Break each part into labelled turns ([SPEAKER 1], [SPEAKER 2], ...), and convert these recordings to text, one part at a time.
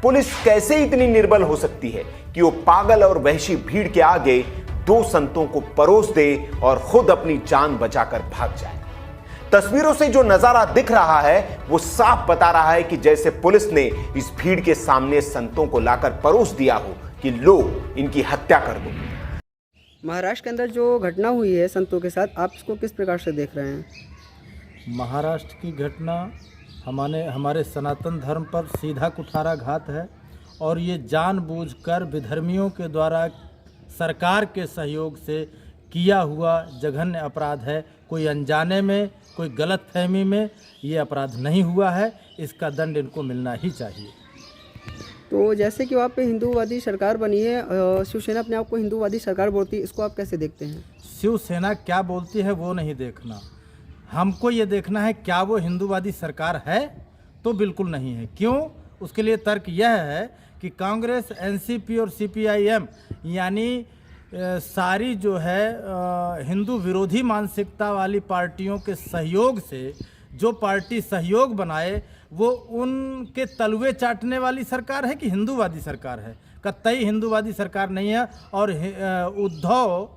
[SPEAKER 1] Police कैसे इतनी निर्बल हो सकती है कि वो पागल और वहशी भीड़ के आगे दो संतों को परोस दे और खुद अपनी जान बचाकर भाग जाए। तस्वीरों से जो नजारा दिख रहा है वो साफ बता रहा है कि जैसे पुलिस ने इस भीड़ के सामने संतों को लाकर परोस दिया हो कि लो इनकी हत्या कर दो।
[SPEAKER 2] महाराष्ट्र के अंदर जो घटना हुई है संतों के साथ, आप इसको किस प्रकार से देख रहे हैं?
[SPEAKER 3] महाराष्ट्र की घटना हमारे सनातन धर्म पर सीधा कुठाराघात है और ये जानबूझकर विधर्मियों के द्वारा सरकार के सहयोग से किया हुआ जघन्य अपराध है। कोई अनजाने में, कोई गलतफहमी में ये अपराध नहीं हुआ है। इसका दंड इनको मिलना ही चाहिए।
[SPEAKER 2] तो जैसे कि वहाँ पे हिंदूवादी सरकार बनी है, शिवसेना अपने आप को हिंदूवादी सरकार बोलती है, इसको आप कैसे देखते हैं?
[SPEAKER 3] शिवसेना क्या बोलती है वो नहीं देखना, हमको ये देखना है क्या वो हिंदूवादी सरकार है? तो बिल्कुल नहीं है। क्यों? उसके लिए तर्क यह है कि कांग्रेस, एनसीपी और सीपीआईएम यानी सारी जो है हिंदू विरोधी मानसिकता वाली पार्टियों के सहयोग से जो पार्टी सहयोग बनाए वो उनके तलवे चाटने वाली सरकार है कि हिंदूवादी सरकार है? कतई हिंदूवादी सरकार नहीं है। और उद्धव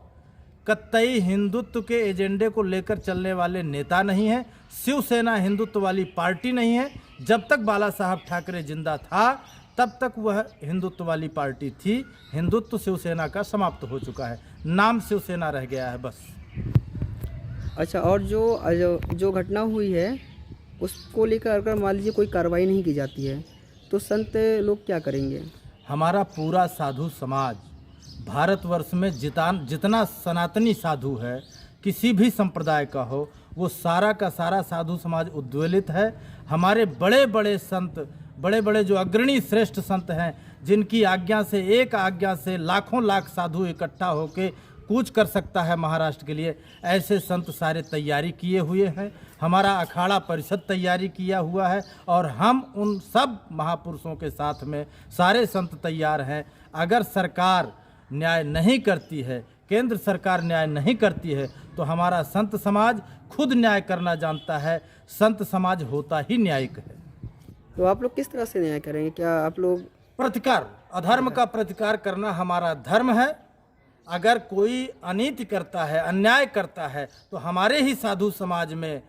[SPEAKER 3] कतई हिंदुत्व के एजेंडे को लेकर चलने वाले नेता नहीं है। शिवसेना हिंदुत्व वाली पार्टी नहीं है। जब तक बाला साहब ठाकरे जिंदा था तब तक वह हिंदुत्व वाली पार्टी थी। हिंदुत्व शिवसेना का समाप्त हो चुका है, नाम शिवसेना रह गया है बस।
[SPEAKER 2] अच्छा, और जो घटना हुई है उसको लेकर अगर मान लीजिए कोई कार्रवाई नहीं की जाती है तो संत लोग क्या करेंगे?
[SPEAKER 3] हमारा पूरा साधु समाज भारतवर्ष में जितना सनातनी साधु है, किसी भी संप्रदाय का हो, वो सारा का सारा साधु समाज उद्वेलित है। हमारे बड़े बड़े संत, बड़े बड़े जो अग्रणी श्रेष्ठ संत हैं, जिनकी आज्ञा से, एक आज्ञा से लाखों लाख साधु इकट्ठा होकर कूच कर सकता है महाराष्ट्र के लिए, ऐसे संत सारे तैयारी किए हुए हैं। हमारा अखाड़ा परिषद तैयारी किया हुआ है और हम उन सब महापुरुषों के साथ में सारे संत तैयार हैं। अगर सरकार न्याय नहीं करती है, केंद्र सरकार न्याय नहीं करती है, तो हमारा संत समाज खुद न्याय करना जानता है। संत समाज होता ही न्यायिक है।
[SPEAKER 2] तो आप लोग किस तरह से न्याय करेंगे? क्या आप लोग
[SPEAKER 3] प्रतिकार, अधर्म का प्रतिकार करना हमारा धर्म है। अगर कोई अनीति करता है, अन्याय करता है, तो हमारे ही साधु समाज में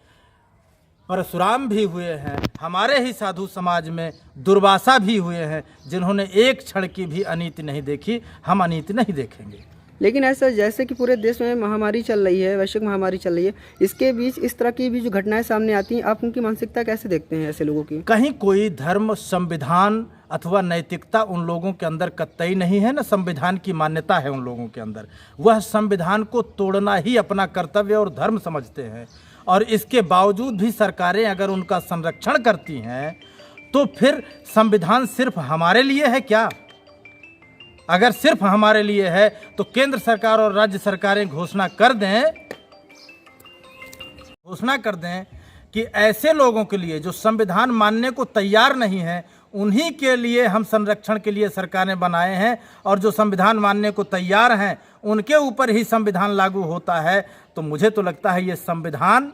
[SPEAKER 3] परशुराम भी हुए हैं, हमारे ही साधु समाज में दुर्वासा भी हुए हैं, जिन्होंने एक क्षण की भी अनीति नहीं देखी। हम अनीति नहीं देखेंगे।
[SPEAKER 2] लेकिन ऐसा जैसे कि पूरे देश में महामारी चल रही है, वैश्विक महामारी चल रही है, इसके बीच इस तरह की भी जो घटनाएं सामने आती हैं, आप उनकी मानसिकता कैसे देखते हैं ऐसे लोगों की?
[SPEAKER 3] कहीं कोई धर्म, संविधान अथवा नैतिकता उन लोगों के अंदर कतई नहीं है, ना संविधान की मान्यता है उन लोगों के अंदर। वह संविधान को तोड़ना ही अपना कर्तव्य और धर्म समझते हैं। और इसके बावजूद भी सरकारें अगर उनका संरक्षण करती हैं तो फिर संविधान सिर्फ हमारे लिए है क्या? अगर सिर्फ हमारे लिए है तो केंद्र सरकार और राज्य सरकारें घोषणा कर दें कि ऐसे लोगों के लिए जो संविधान मानने को तैयार नहीं है, उन्हीं के लिए हम संरक्षण के लिए सरकारें बनाए हैं, और जो संविधान मानने को तैयार हैं उनके ऊपर ही संविधान लागू होता है। तो मुझे तो लगता है ये संविधान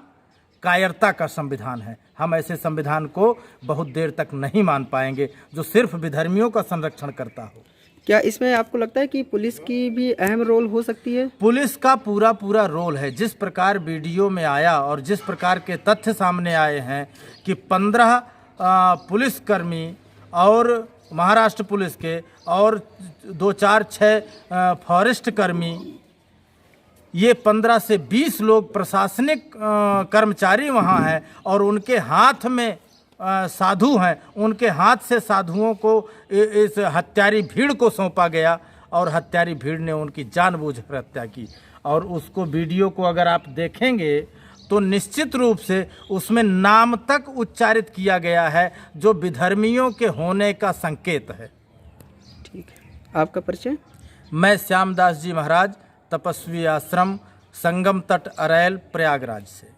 [SPEAKER 3] कायरता का संविधान है। हम ऐसे संविधान को बहुत देर तक नहीं मान पाएंगे जो सिर्फ विधर्मियों का संरक्षण करता हो।
[SPEAKER 2] क्या इसमें आपको लगता है कि पुलिस की भी अहम रोल हो सकती है?
[SPEAKER 3] पुलिस का पूरा रोल है। जिस प्रकार वीडियो में आया और जिस प्रकार के तथ्य सामने आए हैं कि 15 पुलिसकर्मी और महाराष्ट्र पुलिस के और 2-4-6 फॉरेस्ट कर्मी, ये 15 से 20 लोग प्रशासनिक कर्मचारी वहाँ हैं और उनके हाथ में साधु हैं। उनके हाथ से साधुओं को इस हत्यारी भीड़ को सौंपा गया और हत्यारी भीड़ ने उनकी जानबूझकर हत्या की। और उसको वीडियो को अगर आप देखेंगे तो निश्चित रूप से उसमें नाम तक उच्चारित किया गया है जो विधर्मियों के होने का संकेत है।
[SPEAKER 2] ठीक है, आपका परिचय?
[SPEAKER 3] मैं श्यामदास जी महाराज, तपस्वी आश्रम, संगम तट, अरैल, प्रयागराज से।